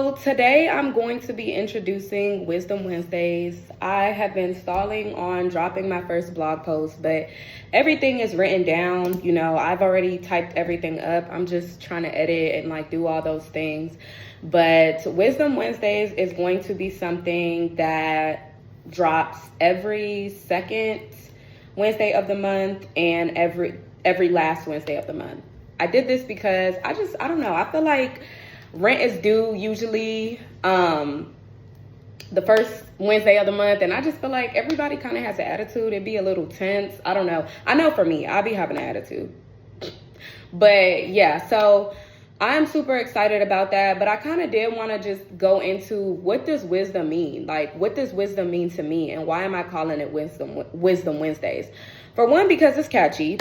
So today I'm going to be introducing Wisdom Wednesdays. I have been stalling on dropping my first blog post, but everything is written down. I've already typed everything up. I'm just trying to edit and do all those things. But Wisdom Wednesdays is going to be something that drops every second Wednesday of the month and every last Wednesday of the month. I did this because I don't know. I feel like rent is due usually the first Wednesday of the month, and I just feel like everybody kind of has an attitude. It'd be a little tense. I don't know. I know for me, I'll be having an attitude. But yeah, so I'm super excited about that. But I kind of did want to just go into, what does wisdom mean? What does wisdom mean to me, and why am I calling it Wisdom Wednesdays? For one, because it's catchy,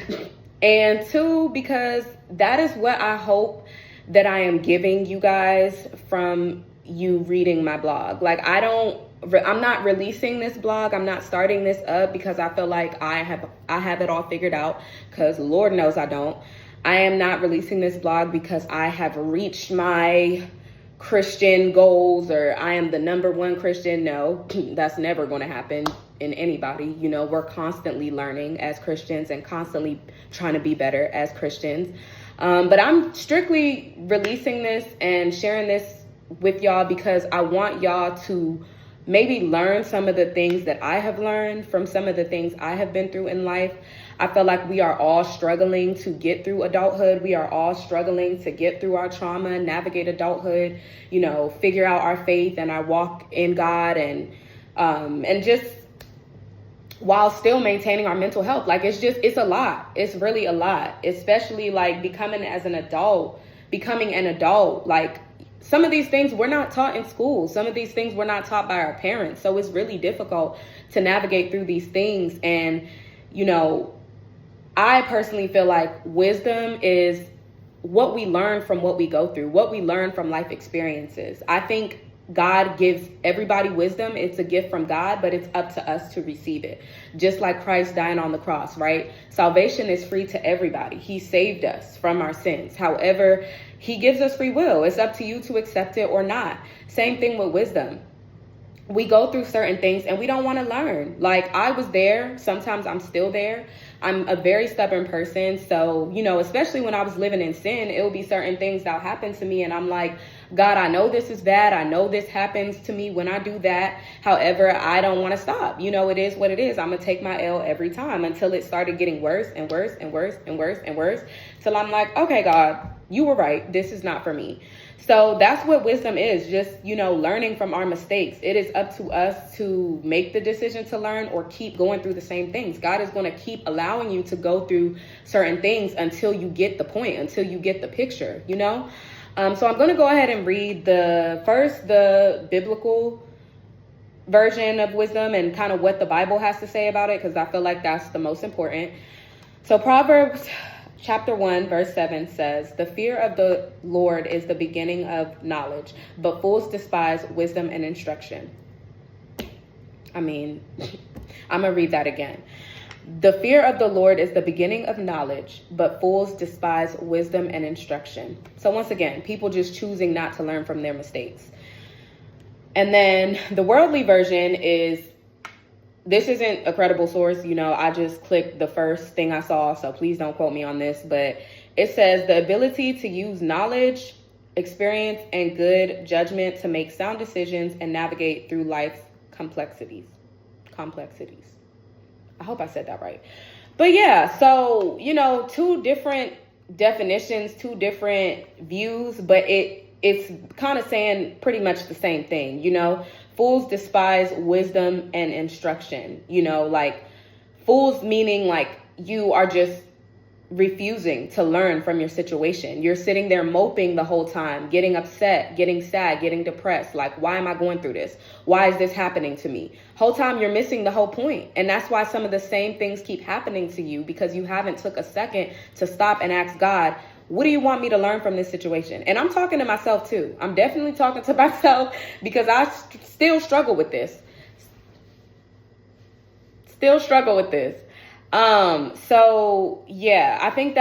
and two, because that is what I hope that I am giving you guys from you reading my blog. I'm not releasing this blog. I'm not starting this up because I feel like I have it all figured out, because Lord knows I don't. I am not releasing this blog because I have reached my Christian goals, or I am the number one Christian. No, that's never going to happen in anybody. We're constantly learning as Christians and constantly trying to be better as Christians. But I'm strictly releasing this and sharing this with y'all because I want y'all to maybe learn some of the things that I have learned from some of the things I have been through in life. I feel like we are all struggling to get through adulthood. We are all struggling to get through our trauma, navigate adulthood, figure out our faith and our walk in God, and just while still maintaining our mental health. It's a lot. It's really a lot, especially becoming an adult. Some of these things we're not taught in school. Some of these things we're not taught by our parents. So it's really difficult to navigate through these things. And, I personally feel like wisdom is what we learn from what we go through, what we learn from life experiences. I think God gives everybody wisdom. It's a gift from God, but it's up to us to receive it. Just like Christ dying on the cross, right? Salvation is free to everybody. He saved us from our sins. However, he gives us free will. It's up to you to accept it or not. Same thing with wisdom. We go through certain things and we don't want to learn. I was there. Sometimes I'm still there. I'm a very stubborn person. So, especially when I was living in sin, it will be certain things that happen to me. And I'm like, God, I know this is bad. I know this happens to me when I do that. However, I don't want to stop. It is what it is. I'm going to take my L every time until it started getting worse and worse and worse and worse and worse. Till I'm like, okay, God, you were right. This is not for me. So that's what wisdom is, just, learning from our mistakes. It is up to us to make the decision to learn or keep going through the same things. God is going to keep allowing you to go through certain things until you get the point, until you get the picture, So I'm going to go ahead and read the biblical version of wisdom and kind of what the Bible has to say about it, because I feel like that's the most important. So Proverbs Chapter 1, verse 7 says, "The fear of the Lord is the beginning of knowledge, but fools despise wisdom and instruction." I'm going to read that again. "The fear of the Lord is the beginning of knowledge, but fools despise wisdom and instruction." So once again, people just choosing not to learn from their mistakes. And then the worldly version is, this isn't a credible source. I just clicked the first thing I saw, so please don't quote me on this. But it says, "The ability to use knowledge, experience, and good judgment to make sound decisions and navigate through life's complexities. I hope I said that right. But yeah, so, two different definitions, two different views, but it's kind of saying pretty much the same thing, Fools despise wisdom and instruction, fools meaning you are just refusing to learn from your situation. You're sitting there moping the whole time, getting upset, getting sad, getting depressed. Why am I going through this? Why is this happening to me? Whole time you're missing the whole point. And that's why some of the same things keep happening to you, because you haven't took a second to stop and ask God, what do you want me to learn from this situation? And I'm talking to myself too. I'm definitely talking to myself because I still struggle with this. So yeah, I think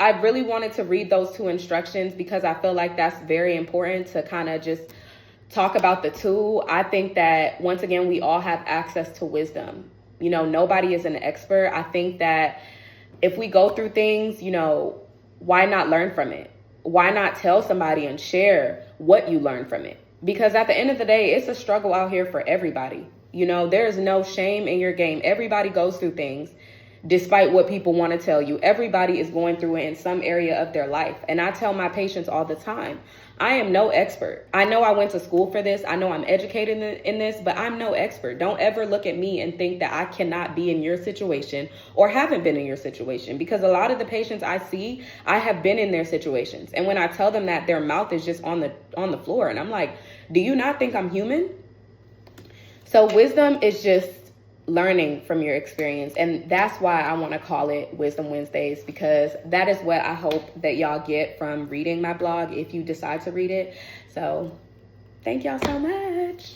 I really wanted to read those two instructions because I feel like that's very important to kind of just talk about the two. I think that, once again, we all have access to wisdom. You know, nobody is an expert. I think that if we go through things, you know, why not learn from it? Why not tell somebody and share what you learned from it? Because at the end of the day, it's a struggle out here for everybody. You know, there is no shame in your game. Everybody goes through things. Despite what people want to tell you, everybody is going through it in some area of their life. And I tell my patients all the time, I am no expert. I know I went to school for this. I know I'm educated in this, but I'm no expert. Don't ever look at me and think that I cannot be in your situation or haven't been in your situation, because a lot of the patients I see, I have been in their situations. And when I tell them that, their mouth is just on the floor. And I'm like, do you not think I'm human? So wisdom is just learning from your experience, and that's why I want to call it Wisdom Wednesdays, because that is what I hope that y'all get from reading my blog if you decide to read it. So thank y'all so much.